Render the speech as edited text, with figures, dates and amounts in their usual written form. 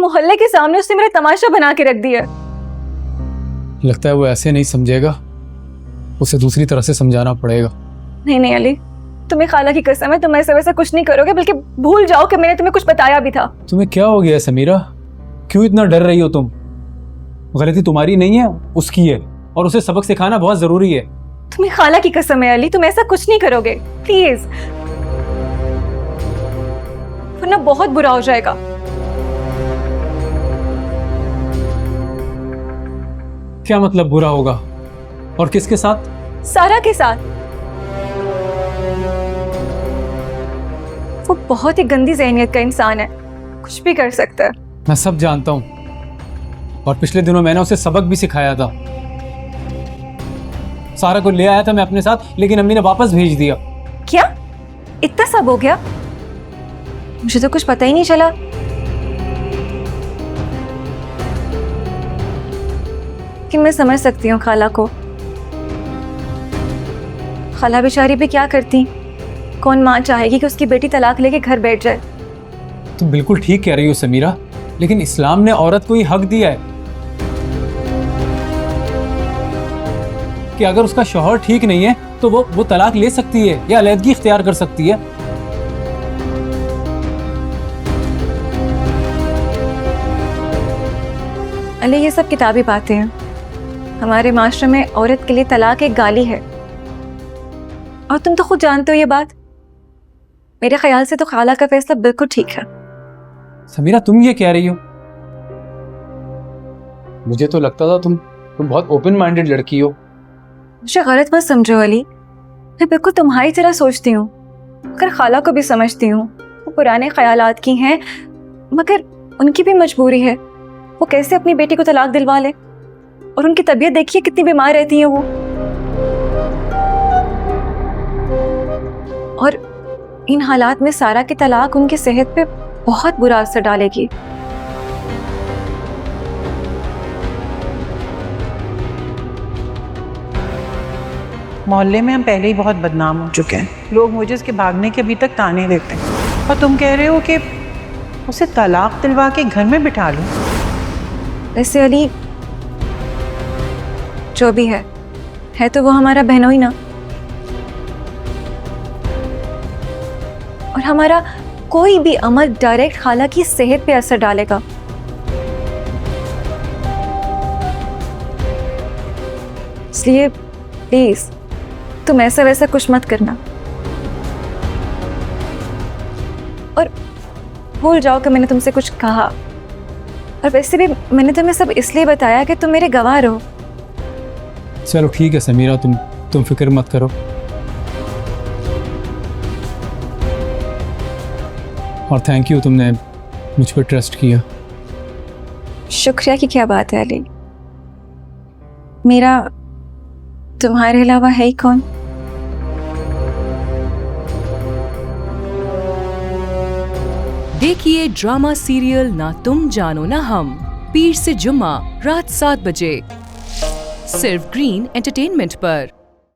मोहल्ले के सामने उसने मेरा तमाशा बना के रख दिया। लगता है वो ऐसे नहीं समझेगा, उसे दूसरी तरह से समझाना पड़ेगा। नहीं नहीं अली, तुम्हें खाला की कसम है, तुम ऐसा वैसा कुछ नहीं करोगे, बल्कि भूल जाओ कि मैंने तुम्हें कुछ बताया भी था। तुम्हें क्या हो गया समीरा? क्यों इतना डर रही हो तुम? गलती तुम्हारी नहीं है, उसकी है, और उसे सबक सिखाना बहुत जरूरी है। तुम्हें खाला की कसम है अली, तुम ऐसा कुछ नहीं करोगे प्लीज, वरना बहुत बुरा हो जाएगा। क्या मतलब बुरा होगा? और किसके साथ? सारा के साथ। वो बहुत ही गंदी ज़हनियत का इंसान है, कुछ भी कर सकता है। मैं सब जानता हूँ, और पिछले दिनों मैंने उसे सबक भी सिखाया था। सारा को ले आया था मैं अपने साथ, लेकिन अम्मी ने वापस भेज दिया। क्या इतना सब हो गया? मुझे तो कुछ पता ही नहीं चला। कि मैं समझ सकती हूँ खाला को। खाला बेचारी भी क्या करती, कौन माँ चाहेगी कि उसकी बेटी तलाक लेके घर बैठ जाए। तुम बिल्कुल ठीक कह रही हो समीरा, लेकिन इस्लाम ने औरत को ही हक दिया है कि अगर उसका शौहर ठीक नहीं है तो वो तलाक ले सकती है या अलैदगी इख्तियार कर सकती है। अले ये सब किताबी बातें हैं। हमारे माशरे में औरत के लिए तलाक एक गाली है, और तुम तो खुद जानते हो ये बात। मेरे ख्याल से तो खाला का फैसला बिल्कुल ठीक है। समीरा तुम ये कह रही हो? मुझे तो लगता था तुम बहुत ओपन माइंडेड लड़की हो। मुझे गलत मत समझो अली, मैं बिल्कुल तुम्हारी तरह सोचती हूँ, मगर खाला को भी समझती हूँ। वो पुराने ख्यालात की हैं, मगर उनकी भी मजबूरी है। वो कैसे अपनी बेटी को तलाक दिलवा ले, और उनकी तबीयत देखिए कितनी बीमार रहती है वो। और इन हालात में सारा की तलाक उनकी सेहत पे बहुत बुरा असर डालेगी। मोहल्ले में हम पहले ही बहुत बदनाम हो चुके हैं। लोग मुझे उसके भागने के अभी तक ताने देते हैं, और तुम कह रहे हो कि उसे तलाक दिलवा के घर में बिठा लूं। वैसे अली जो भी है तो वो हमारा बहनों ही ना, और हमारा कोई भी अमल डायरेक्ट खाला की सेहत पे असर डालेगा। इसलिए प्लीज तुम ऐसा वैसा कुछ मत करना, और भूल जाओ कि मैंने तुमसे कुछ कहा। और वैसे भी मैंने तुम्हें सब इसलिए बताया कि तुम मेरे गवाह रहो। चलो ठीक है समीरा, तुम फिक्र मत करो। और थैंक यू, तुमने मुझ पर ट्रस्ट किया। शुक्रिया की क्या बात है अली, मेरा तुम्हारे अलावा है ही कौन। देखिए ड्रामा सीरियल ना तुम जानो ना हम, पीर से जुम्मा रात 7 बजे, सिर्फ ग्रीन एंटरटेनमेंट पर।